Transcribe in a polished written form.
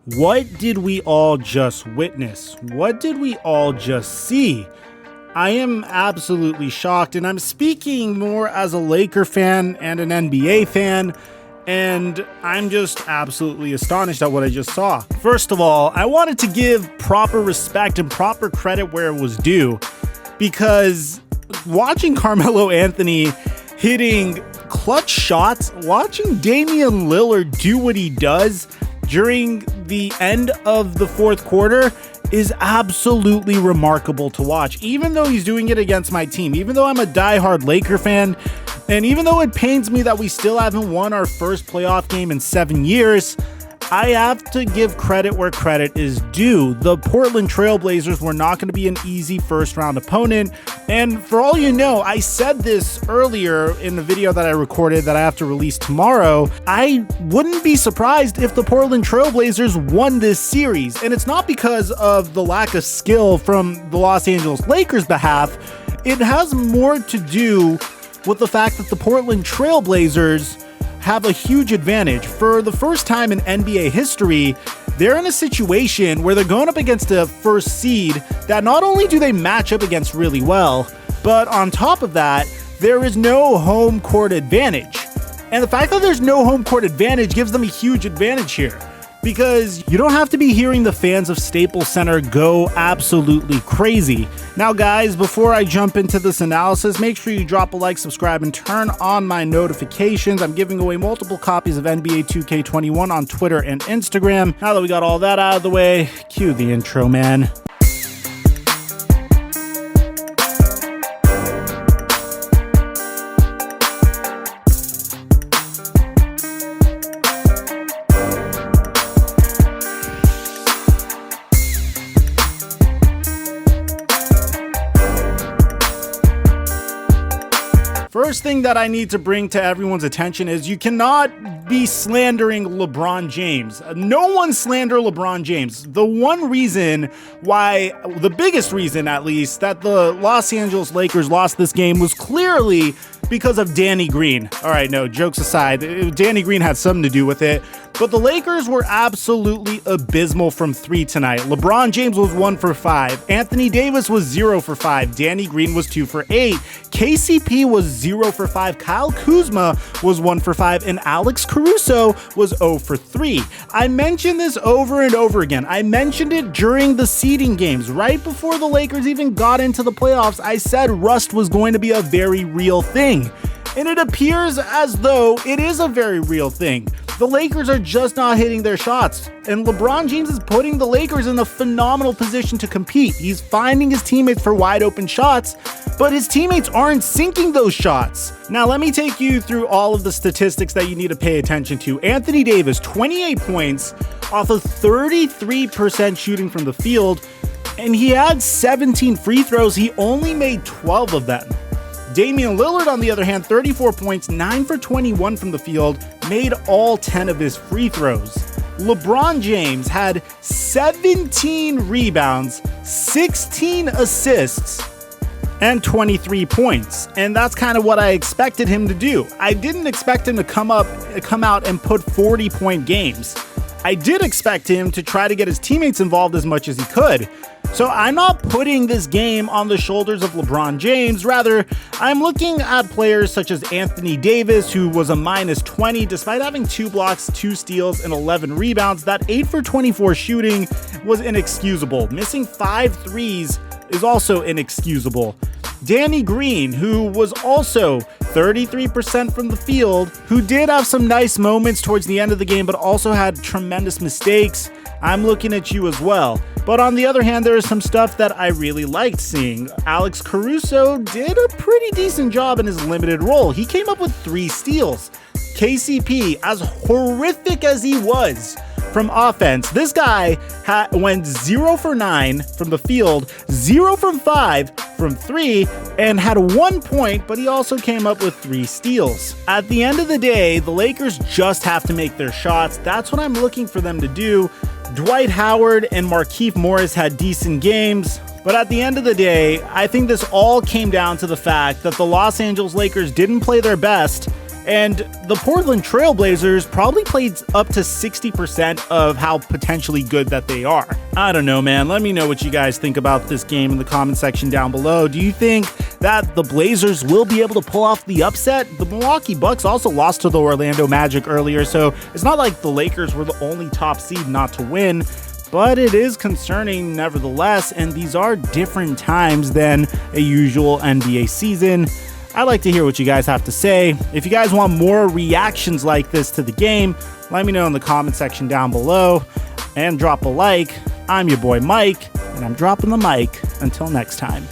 What did we all just witness? What did we all just see? I am absolutely shocked, and I'm speaking more as a Laker fan and an NBA fan, and I'm just absolutely astonished at what I just saw. First of all, I wanted to give proper respect and proper credit where it was due, because watching Carmelo Anthony hitting clutch shots, watching Damian Lillard do what he does during the end of the fourth quarter is absolutely remarkable to watch. Even though he's doing it against my team, even though I'm a diehard Laker fan, and even though it pains me that we still haven't won our first playoff game in 7 years, I have to give credit where credit is due. The Portland Trailblazers were not going to be an easy first round opponent. And for all you know, I said this earlier in the video that I recorded that I have to release tomorrow. I wouldn't be surprised if the Portland Trailblazers won this series. And it's not because of the lack of skill from the Los Angeles Lakers' behalf. It has more to do with the fact that the Portland Trailblazers have a huge advantage. For the first time in NBA history, they're in a situation where they're going up against a first seed that not only do they match up against really well, but on top of that, there is no home court advantage. And the fact that there's no home court advantage gives them a huge advantage here, because you don't have to be hearing the fans of Staples Center go absolutely crazy. Now guys, before I jump into this analysis, make sure you drop a like, subscribe, and turn on my notifications. I'm giving away multiple copies of NBA 2K21 on Twitter and Instagram. Now that we got all that out of the way, cue the intro, man. First thing that I need to bring to everyone's attention is you cannot be slandering LeBron James. No one slander LeBron James. The one reason why, the biggest reason at least, that the Los Angeles Lakers lost this game was clearly because of Danny Green. All right, no, jokes aside, Danny Green had something to do with it. But the Lakers were absolutely abysmal from three tonight. LeBron James was 1 for 5. Anthony Davis was 0 for 5. Danny Green was 2 for 8. KCP was 0 for 5. Kyle Kuzma was 1 for 5. And Alex Caruso was 0 for 3. I mentioned this over and over again. I mentioned it during the seeding games. Right before the Lakers even got into the playoffs, I said rust was going to be a very real thing. And it appears as though it is a very real thing. The Lakers are just not hitting their shots, and LeBron James is putting the Lakers in a phenomenal position to compete. He's finding his teammates for wide open shots, but his teammates aren't sinking those shots. Now, let me take you through all of the statistics that you need to pay attention to. Anthony Davis, 28 points off of 33% shooting from the field, and he had 17 free throws. He only made 12 of them. Damian Lillard, on the other hand, 34 points, 9 for 21 from the field, made all 10 of his free throws. LeBron James had 17 rebounds, 16 assists, and 23 points. And that's kind of what I expected him to do. I didn't expect him to come out and put 40-point games. I did expect him to try to get his teammates involved as much as he could. So I'm not putting this game on the shoulders of LeBron James. Rather, I'm looking at players such as Anthony Davis, who was a minus 20 despite having 2 blocks, 2 steals, and 11 rebounds. That 8 for 24 shooting was inexcusable. Missing 5 threes is also inexcusable. Danny Green, who was also 33% from the field, who did have some nice moments towards the end of the game, but also had tremendous mistakes. I'm looking at you as well. But on the other hand, there is some stuff that I really liked seeing. Alex Caruso did a pretty decent job in his limited role. He came up with 3 steals. KCP, as horrific as he was from offense, this guy went 0 for 9 from the field, 0 from 5 from 3, and had 1 point, but he also came up with 3 steals. At the end of the day, the Lakers just have to make their shots. That's what I'm looking for them to do. Dwight Howard and Markieff Morris had decent games, but at the end of the day, I think this all came down to the fact that the Los Angeles Lakers didn't play their best, And the Portland Trailblazers probably played up to 60% of how potentially good that they are. I don't know, man. Let me know what you guys think about this game in the comment section down below. Do you think that the Blazers will be able to pull off the upset? The Milwaukee Bucks also lost to the Orlando Magic earlier, so it's not like the Lakers were the only top seed not to win. But it is concerning nevertheless, and these are different times than a usual NBA season. I'd like to hear what you guys have to say. If you guys want more reactions like this to the game, let me know in the comment section down below, and drop a like. I'm your boy Mike, and I'm dropping the mic. Until next time.